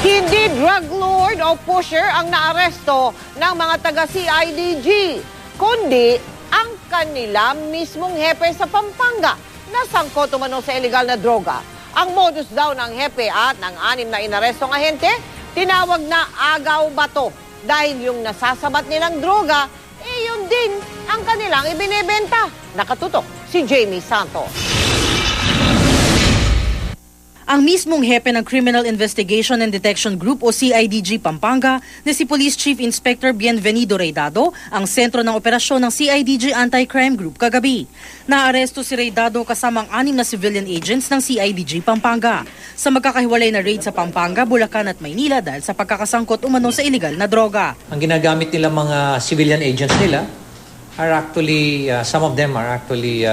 Hindi drug lord o pusher ang naaresto ng mga taga-CIDG, kundi ang kanila mismong hepe sa Pampanga na sangkot umano sa illegal na droga. Ang modus daw ng hepe at ng 6 na inarestong ahente, tinawag na agaw bato dahil yung nasasabat nilang droga, yun din ang kanilang ibinebenta. Nakatutok si Jamie Santos. Ang mismong hepe ng Criminal Investigation and Detection Group o CIDG Pampanga na si Police Chief Inspector Bienvenido Reydado ang sentro ng operasyon ng CIDG Anti-Crime Group kagabi. Naaresto si Reydado kasama ang 6 na civilian agents ng CIDG Pampanga sa magkakahiwalay na raid sa Pampanga, Bulacan at Maynila dahil sa pagkakasangkot umano sa illegal na droga. Ang ginagamit nila mga civilian agents nila are actually, some of them are actually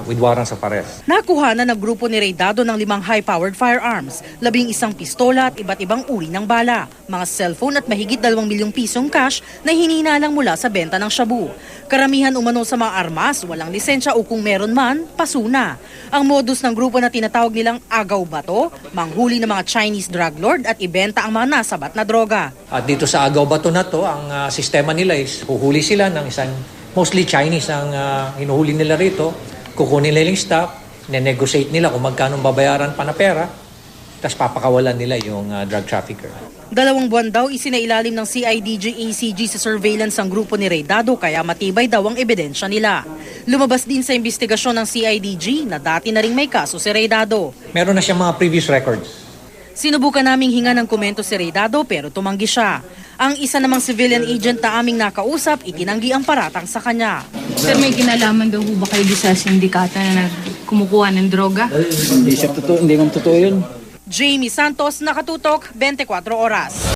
with warrants of arrest. Nakuha na ng grupo ni Reydado ng 5 high-powered firearms, 11 pistola at iba't ibang uri ng bala, mga cellphone at mahigit 2 milyong pisong cash na hininalang mula sa benta ng shabu. Karamihan umano sa mga armas, walang lisensya o kung meron man, pasuna. Ang modus ng grupo na tinatawag nilang agaw bato, manghuli ng mga Chinese drug lord at ibenta ang mga nasabat na droga. At dito sa agaw bato na to, ang sistema nila is huhuli sila ng isang mostly Chinese ang hinuhuli nila rito, kukunin nila yung stock, negotiate nila kung magkano babayaran pa na pera, tapos papakawalan nila yung drug trafficker. 2 buwan daw isinailalim ng CIDG-ACG sa surveillance ang grupo ni Reydado kaya matibay daw ang ebidensya nila. Lumabas din sa investigasyon ng CIDG na dati na ring may kaso si Reydado. Meron na siyang mga previous records. Sinubukan naming hinga ng komento si Reydado pero tumanggi siya. Ang isa namang civilian agent na aming nakausap, itinanggi ang paratang sa kanya. Sir, may kinalaman daw ba kayo sa sindikata na kumukuha ng droga? Hindi, sir, totoo, hindi man totoo yun. Jamie Santos, Nakatutok, 24 Oras.